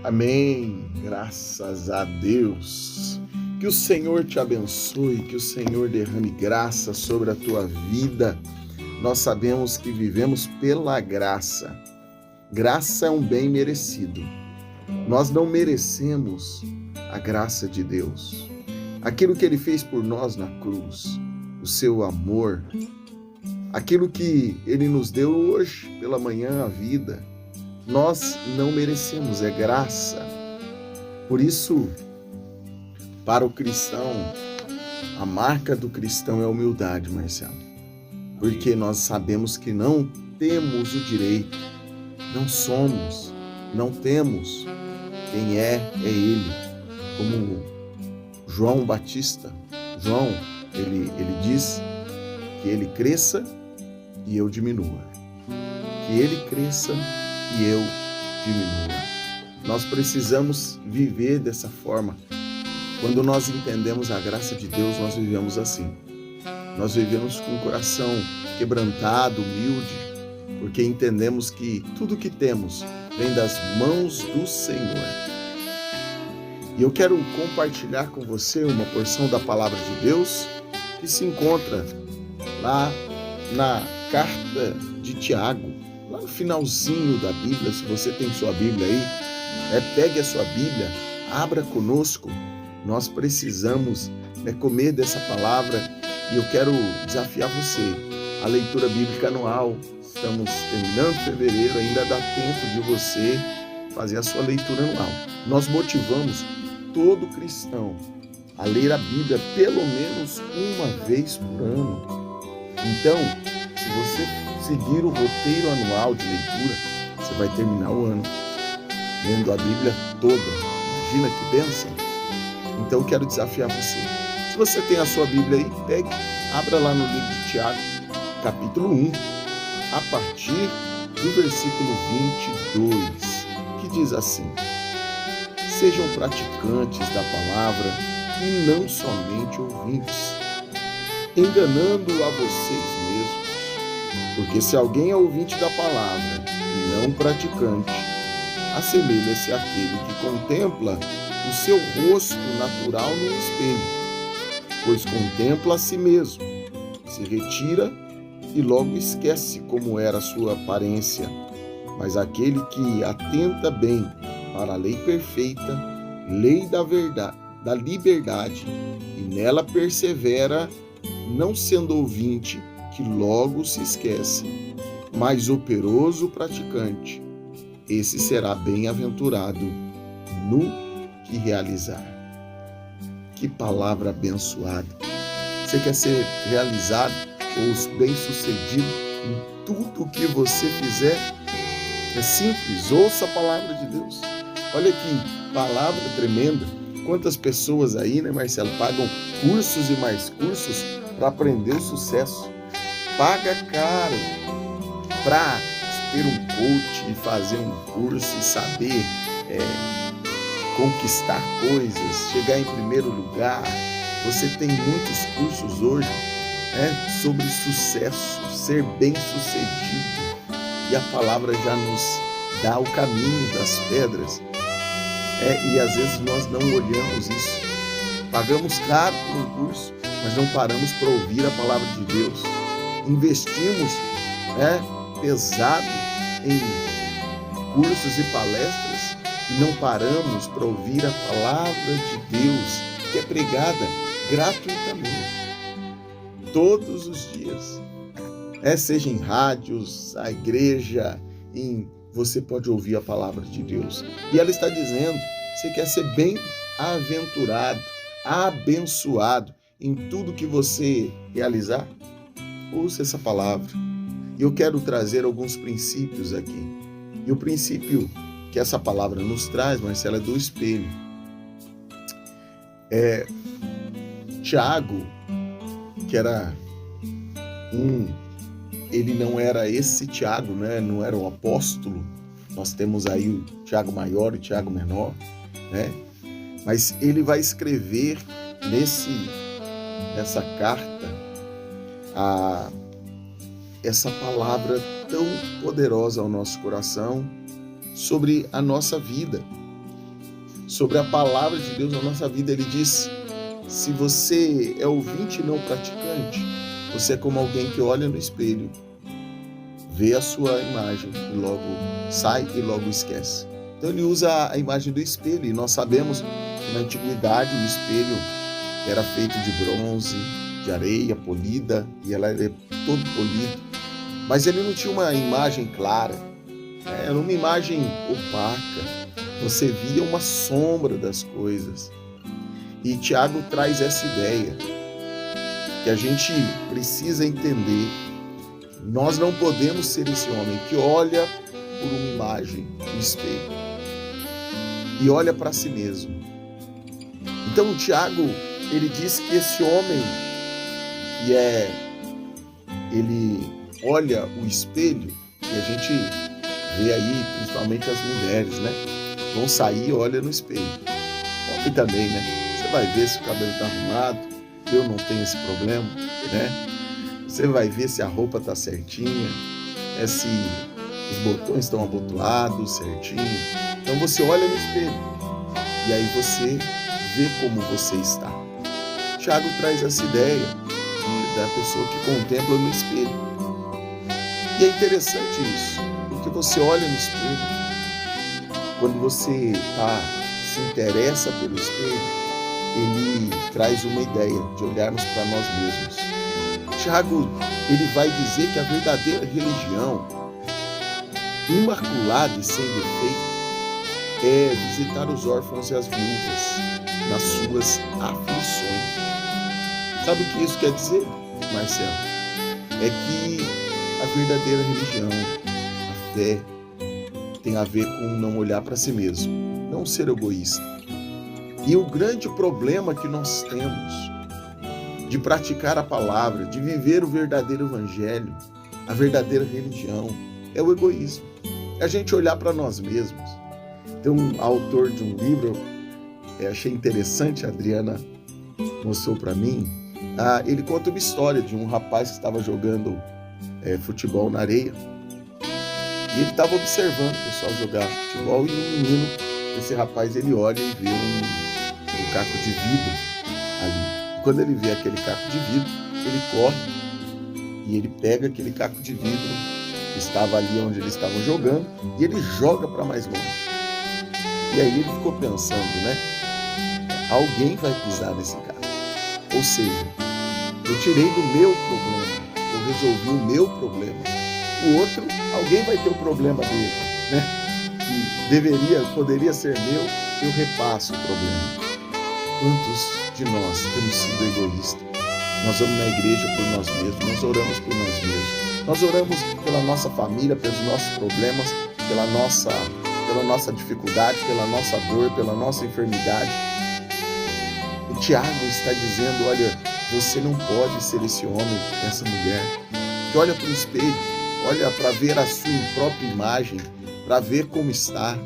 Amém. Graças a Deus. Que o Senhor te abençoe, que o Senhor derrame graça sobre a tua vida. Nós sabemos que vivemos pela graça. Graça é um bem merecido. Nós não merecemos a graça de Deus. Aquilo que Ele fez por nós na cruz, o seu amor, aquilo que Ele nos deu hoje pela manhã, a vida, nós não merecemos, é graça. Por isso, para o cristão, a marca do cristão é a humildade, Marcelo. Porque nós sabemos que não temos o direito, não somos, não temos. Quem é Ele. Como João Batista, ele diz que Ele cresça e eu diminua. Que Ele cresça e eu diminua. Nós precisamos viver dessa forma. Quando nós entendemos a graça de Deus, nós vivemos assim. Nós vivemos com o coração quebrantado, humilde, porque entendemos que tudo que temos vem das mãos do Senhor. E eu quero compartilhar com você uma porção da palavra de Deus que se encontra lá na carta de Tiago, lá no finalzinho da Bíblia. Se você tem sua Bíblia aí, pegue a sua Bíblia, abra conosco. Nós precisamos comer dessa palavra e eu quero desafiar você. A leitura bíblica anual, estamos terminando fevereiro, ainda dá tempo de você fazer a sua leitura anual. Nós motivamos todo cristão a ler a Bíblia pelo menos uma vez por ano. Então, se você seguir o roteiro anual de leitura, você vai terminar o ano lendo a Bíblia toda. Imagina que bênção! Então, eu quero desafiar você. Se você tem a sua Bíblia aí, pegue, abra lá no livro de Tiago, capítulo 1, a partir do versículo 22, que diz assim: Sejam praticantes da palavra e não somente ouvintes, enganando a vocês mesmos. Porque se alguém é ouvinte da palavra e não praticante, assemelha-se àquele que contempla o seu rosto natural no espelho, pois contempla a si mesmo, se retira e logo esquece como era a sua aparência. Mas aquele que atenta bem para a lei perfeita, lei da verdade, da liberdade, e nela persevera, não sendo ouvinte que logo se esquece, mas operoso praticante, esse será bem-aventurado no que realizar. Que palavra abençoada! Você quer ser realizado ou bem-sucedido em tudo que você fizer? É simples, ouça a palavra de Deus. Olha que palavra tremenda. Quantas pessoas aí, né, Marcelo, pagam cursos e mais cursos para aprender o sucesso. Paga caro para ter um coach e fazer um curso e saber conquistar coisas, chegar em primeiro lugar. Você tem muitos cursos hoje sobre sucesso, ser bem-sucedido. E a palavra já nos dá o caminho das pedras. E às vezes nós não olhamos isso. Pagamos caro por um curso, mas não paramos para ouvir a palavra de Deus. Investimos pesado em cursos e palestras e não paramos para ouvir a palavra de Deus, que é pregada gratuitamente, todos os dias. Seja em rádios, a igreja, você pode ouvir a palavra de Deus. E ela está dizendo, você quer ser bem-aventurado, abençoado em tudo que você realizar? Ouça essa palavra. E eu quero trazer alguns princípios aqui. E o princípio que essa palavra nos traz, Marcelo, é do espelho. Tiago, que era ele não era esse Tiago, né? Não era o apóstolo. Nós temos aí o Tiago maior e o Tiago menor, né? Mas ele vai escrever nessa carta essa palavra tão poderosa ao nosso coração sobre a nossa vida. sobre a palavra de Deus na nossa vida. Ele diz: se você é ouvinte e não praticante, você é como alguém que olha no espelho, vê a sua imagem e logo sai e logo esquece. Então ele usa a imagem do espelho, e nós sabemos que na antiguidade o espelho era feito de bronze, de areia polida, e ela era todo polido, mas ele não tinha uma imagem clara, era uma imagem opaca, você via uma sombra das coisas. E Tiago traz essa ideia, que a gente precisa entender. Nós não podemos ser esse homem que olha por uma imagem no espelho e olha para si mesmo. Então o Tiago, ele diz que esse homem ele olha o espelho, e a gente vê aí, principalmente as mulheres, né? Vão sair e olha no espelho. Homem também, né? Você vai ver se o cabelo está arrumado, eu não tenho esse problema, né? Você vai ver se a roupa está certinha, se os botões estão abotoados certinho. Então você olha no espelho e aí você vê como você está. Tiago traz essa ideia da pessoa que contempla no espelho. E é interessante isso, porque você olha no espelho, quando você se interessa pelo espelho, ele traz uma ideia de olharmos para nós mesmos. Tiago, ele vai dizer que a verdadeira religião, imaculada e sem defeito, é visitar os órfãos e as viúvas nas suas aflições. Sabe o que isso quer dizer, Marcelo? É que a verdadeira religião, a fé, tem a ver com não olhar para si mesmo, não ser egoísta. E o grande problema que nós temos de praticar a palavra, de viver o verdadeiro evangelho, a verdadeira religião, é o egoísmo. É a gente olhar para nós mesmos. Tem um autor de um livro, achei interessante, a Adriana mostrou para mim. Ele conta uma história de um rapaz que estava jogando futebol na areia, e ele estava observando o pessoal jogar futebol, e um menino, esse rapaz, ele olha e vê um caco de vidro ali. Quando ele vê aquele caco de vidro, ele corre e ele pega aquele caco de vidro que estava ali onde eles estavam jogando e ele joga para mais longe. E aí ele ficou pensando, né? Alguém vai pisar nesse caco. Ou seja, eu tirei do meu problema, eu resolvi o meu problema. O outro, alguém vai ter o problema dele, né? Que poderia ser meu, eu repasso o problema. Quantos de nós temos sido egoístas? Nós vamos na igreja por nós mesmos, nós oramos por nós mesmos, nós oramos pela nossa família, pelos nossos problemas, pela nossa dificuldade, pela nossa dor, pela nossa enfermidade. O Tiago está dizendo, olha, você não pode ser esse homem, essa mulher, que olha para o espelho, olha para ver a sua própria imagem, para ver como está,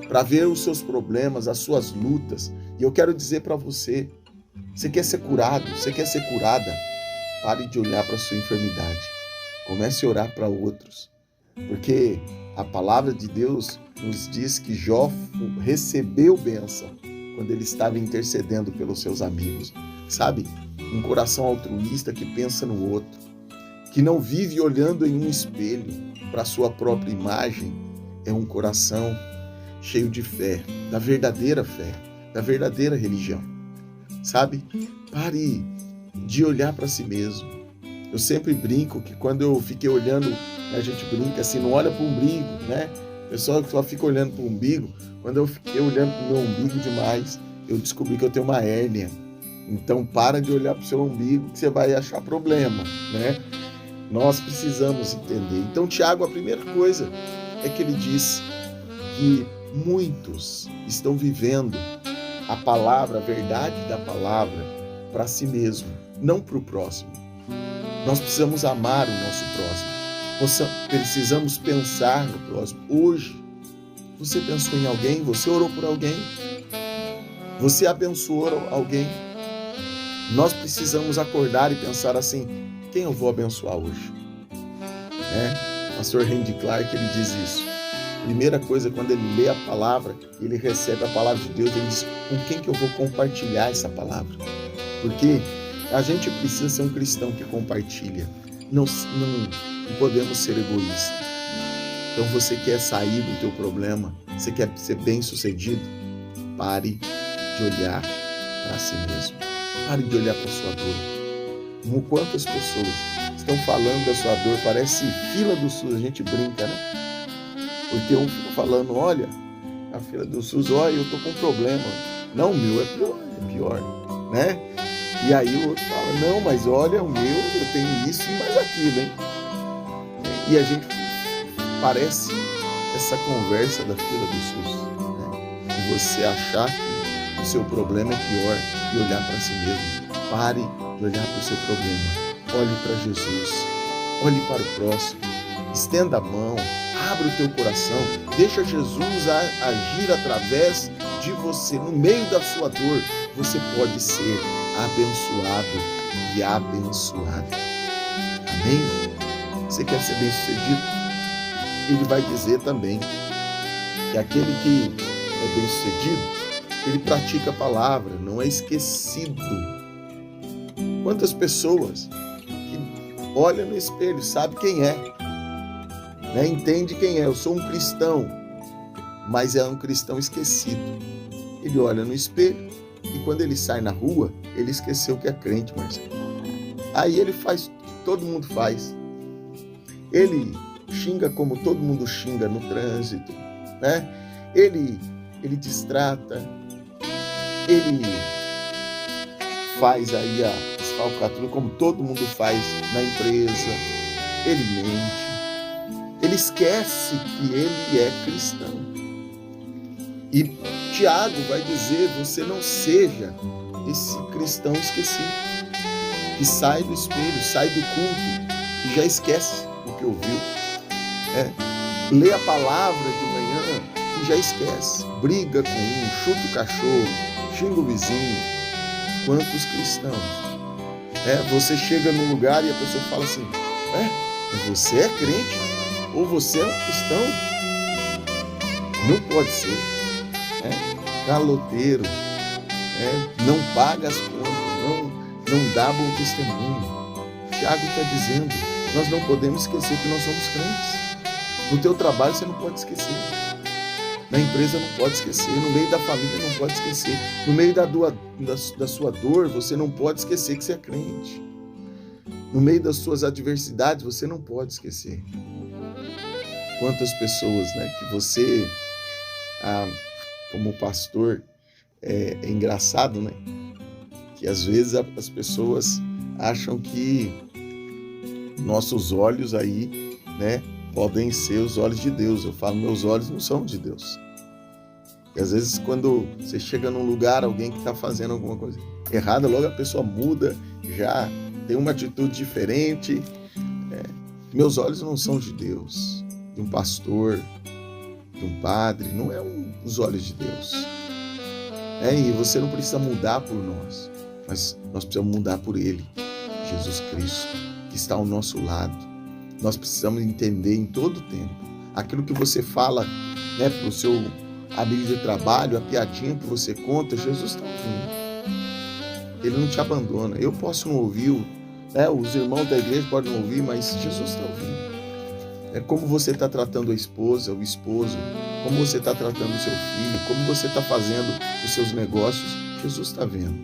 para ver os seus problemas, as suas lutas. E eu quero dizer para você, você quer ser curado, você quer ser curada, pare de olhar para a sua enfermidade. Comece a orar para outros. Porque a palavra de Deus nos diz que Jó recebeu bênção quando ele estava intercedendo pelos seus amigos. Sabe? Um coração altruísta que pensa no outro, que não vive olhando em um espelho para a sua própria imagem, é um coração cheio de fé, da verdadeira religião. Sabe? Pare de olhar para si mesmo. Eu sempre brinco que quando eu fiquei olhando, a gente brinca assim, não olha para o umbigo, né? O pessoal só fica olhando para o umbigo. Quando eu fiquei olhando para o meu umbigo demais, eu descobri que eu tenho uma hérnia. Então para de olhar para o seu umbigo que você vai achar problema, né? Nós precisamos entender. Então Tiago, a primeira coisa é que ele diz que muitos estão vivendo a palavra, a verdade da palavra para si mesmo, não para o próximo. Nós precisamos amar o nosso próximo. Precisamos pensar no próximo. Hoje, você pensou em alguém? Você orou por alguém? Você abençoou alguém? Nós precisamos acordar e pensar assim, quem eu vou abençoar hoje? Pastor Randy Clark, ele diz isso. primeira coisa, quando ele lê a palavra, ele recebe a palavra de Deus, ele diz, com quem que eu vou compartilhar essa palavra? Porque a gente precisa ser um cristão que compartilha. Não podemos ser egoístas. Então você quer sair do teu problema, você quer ser bem-sucedido? Pare de olhar para si mesmo. Pare de olhar para a sua dor. Quantas pessoas estão falando da sua dor? Parece fila do SUS, a gente brinca, né? Porque um fica falando, olha, a fila do SUS, olha, eu tô com problema. Não, o meu é pior, né? E aí o outro fala, não, mas olha, o meu, eu tenho isso e mais aquilo, hein? E a gente parece essa conversa da fila do SUS, né? E você achar que o seu problema é pior e olhar para si mesmo. Pare de olhar para o seu problema. Olhe para Jesus. Olhe para o próximo. Estenda a mão. Abra o teu coração. Deixa Jesus agir através de você. No meio da sua dor, você pode ser abençoado e abençoada. Amém? Você quer ser bem-sucedido? Ele vai dizer também que aquele que é bem-sucedido, ele pratica a palavra, não é esquecido. Quantas pessoas que olham no espelho, sabe quem é, né? Entende quem é, eu sou um cristão, mas é um cristão esquecido. Ele olha no espelho e quando ele sai na rua, ele esqueceu que é crente, Marcelo. Aí ele faz o que todo mundo faz. Ele xinga como todo mundo xinga no trânsito, né? Ele distrata, ele faz aí a falcatrua como todo mundo faz na empresa, ele mente, ele esquece que ele é cristão. E Tiago vai dizer, você não seja esse cristão esquecido, que sai do espelho, sai do culto e já esquece o que ouviu. Lê a palavra de manhã e já esquece. Briga com um, chuta o cachorro, xinga o vizinho. Quantos cristãos? Você chega num lugar e a pessoa fala assim, você é crente? Ou você é um cristão? Não pode ser. Caloteiro, não paga as contas, não dá bom testemunho. Tiago está dizendo, nós não podemos esquecer que nós somos crentes. No teu trabalho você não pode esquecer. Na empresa não pode esquecer. No meio da família não pode esquecer. No meio da sua dor, você não pode esquecer que você é crente. No meio das suas adversidades, você não pode esquecer. Quantas pessoas, né, que você, como pastor, é engraçado, né? Que às vezes as pessoas acham que nossos olhos aí, né, podem ser os olhos de Deus. Eu falo, meus olhos não são de Deus. E às vezes quando você chega num lugar, alguém que está fazendo alguma coisa errada, logo a pessoa muda, já tem uma atitude diferente. Meus olhos não são de Deus, de um pastor, de um padre, não é os olhos de Deus. E você não precisa mudar por nós, mas nós precisamos mudar por Ele, Jesus Cristo, que está ao nosso lado. Nós precisamos entender em todo tempo aquilo que você fala, né, para o seu amigo de trabalho, a piadinha que você conta, Jesus está ouvindo. Ele não te abandona. Eu posso não ouvir, os irmãos da igreja podem não ouvir, mas Jesus está ouvindo. Como você está tratando a esposa, o esposo, como você está tratando o seu filho, como você está fazendo os seus negócios, Jesus está vendo.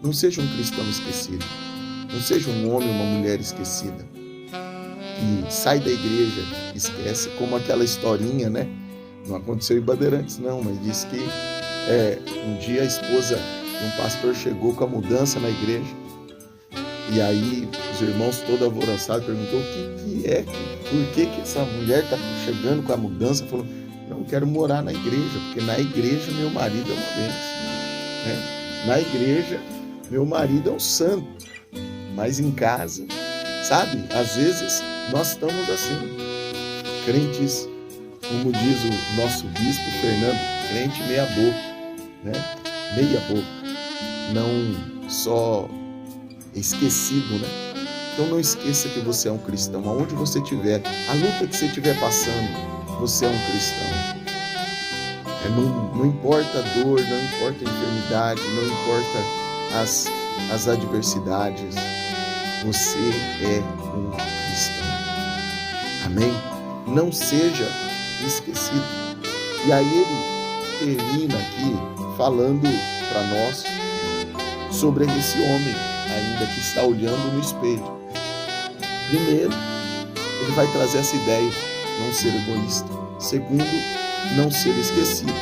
Não seja um cristão esquecido. Não seja um homem ou uma mulher esquecida. Que sai da igreja, esquece, como aquela historinha, né? Não aconteceu em Bandeirantes, não, mas diz que um dia a esposa de um pastor chegou com a mudança na igreja, e aí os irmãos todos alvoroçados perguntou o que é, por que essa mulher está chegando com a mudança? Falou, não, quero morar na igreja, porque na igreja meu marido é uma bênção, Na igreja meu marido é um santo, mas em casa, sabe? Às vezes nós estamos assim, crentes, como diz o nosso bispo Fernando, crente meia boca, né? Meia boca, não só esquecido, né? Então não esqueça que você é um cristão, aonde você estiver, a luta que você estiver passando, você é um cristão. Não importa a dor, não importa a enfermidade, não importa as adversidades, você é um cristão. Amém? Não seja esquecido. E aí ele termina aqui falando para nós sobre esse homem ainda que está olhando no espelho. Primeiro, ele vai trazer essa ideia, não ser egoísta. Segundo, não ser esquecido.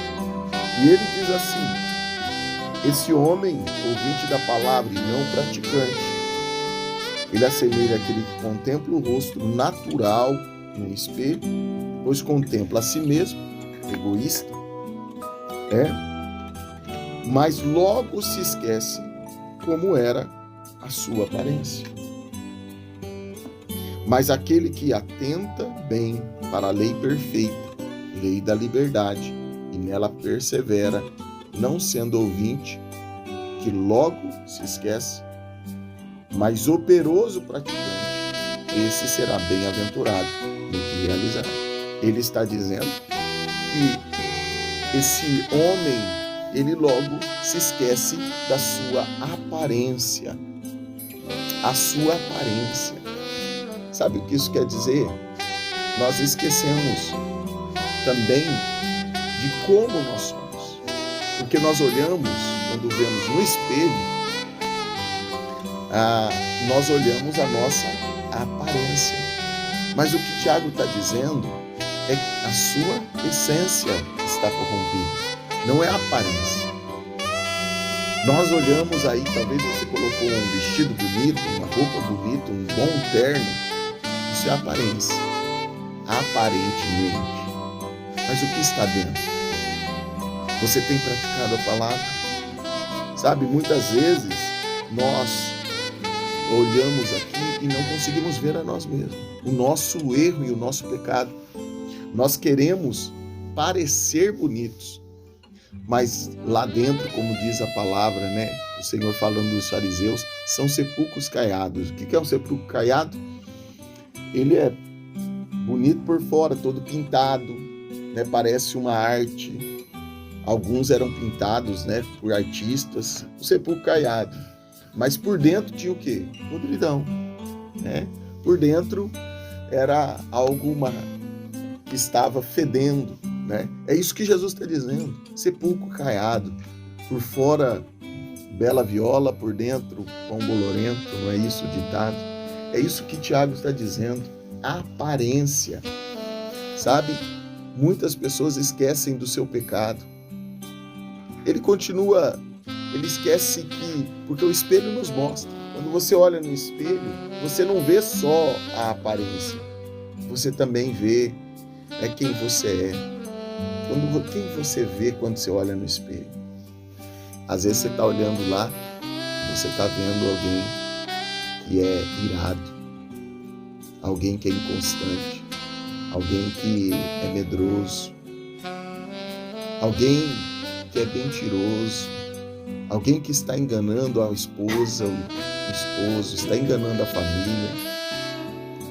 E ele diz assim: esse homem, ouvinte da palavra e não praticante, ele assemelha aquele que contempla o rosto natural no espelho, pois contempla a si mesmo, egoísta, mas logo se esquece como era a sua aparência. Mas aquele que atenta bem para a lei perfeita, lei da liberdade, e nela persevera, não sendo ouvinte, que logo se esquece, mas operoso praticante, esse será bem-aventurado no que realizar. Ele está dizendo que esse homem, ele logo se esquece da sua aparência. A sua aparência. Sabe o que isso quer dizer? Nós esquecemos também de como nós somos. Porque nós olhamos, quando vemos no espelho, nós olhamos a nossa aparência. Mas o que Tiago está dizendo é que a sua essência está corrompida, não é a aparência. Nós olhamos aí, talvez você colocou um vestido bonito, uma roupa bonita, um bom terno, isso é aparência, aparentemente. Mas o que está dentro? Você tem praticado a palavra? Sabe, muitas vezes nós olhamos aqui e não conseguimos ver a nós mesmos, o nosso erro e o nosso pecado. Nós queremos parecer bonitos, mas lá dentro, como diz a palavra, né? O Senhor falando dos fariseus, são sepulcros caiados. O que é um sepulcro caiado? Ele é bonito por fora, todo pintado, né? Parece uma arte. Alguns eram pintados, né, por artistas, o sepulcro caiado. Mas por dentro tinha o quê? Podridão, né? Por dentro era algo que estava fedendo, né? É isso que Jesus está dizendo. Sepulcro caiado, por fora bela viola, por dentro pão bolorento, não é isso o ditado? É isso que Tiago está dizendo. A aparência, sabe? Muitas pessoas esquecem do seu pecado. Ele continua, ele esquece porque o espelho nos mostra. Quando você olha no espelho, você não vê só a aparência, você também vê quem você é. Quem você vê quando você olha no espelho? Às vezes você está olhando lá, você está vendo alguém que é irado, alguém que é inconstante, alguém que é medroso, alguém que é mentiroso, alguém que está enganando a esposa, o esposo, está enganando a família.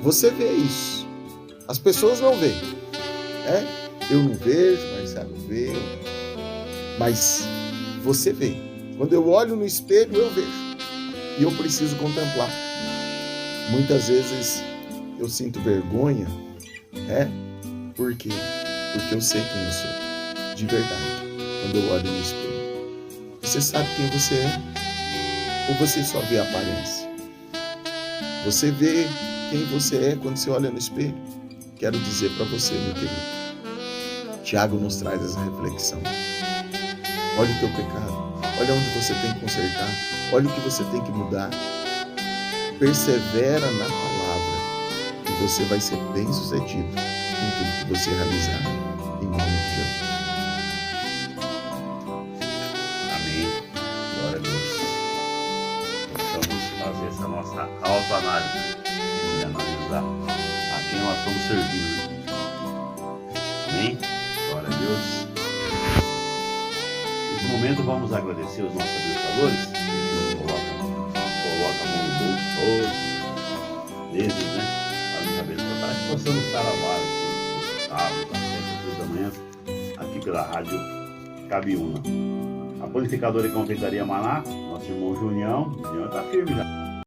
Você vê isso. As pessoas não veem. Eu não vejo, Marcelo vê, mas você vê. Quando eu olho no espelho, eu vejo. E eu preciso contemplar. Muitas vezes eu sinto vergonha. Por quê? Porque eu sei quem eu sou, de verdade, quando eu olho no espelho. Você sabe quem você é? Ou você só vê a aparência? Você vê quem você é quando você olha no espelho? Quero dizer para você, meu querido, Tiago nos traz essa reflexão. Olha o teu pecado, olha onde você tem que consertar, olha o que você tem que mudar. Persevera na palavra e você vai ser bem-sucedido em tudo que você realizar, em nome de Jesus. Amém. Glória a Deus. Vamos fazer essa nossa autoanálise e analisar a quem nós estamos servindo. Amém. Glória a Deus. Nesse momento vamos agradecer os nossos abençoadores. Coloca a mão no bolso todos, deles, né? Para nos abençoar, para que possamos estar a aqui, sábado, da manhã, aqui pela Rádio Cabiúna. A panificadora e confeitaria Maná, nosso irmão Junião tá firme já.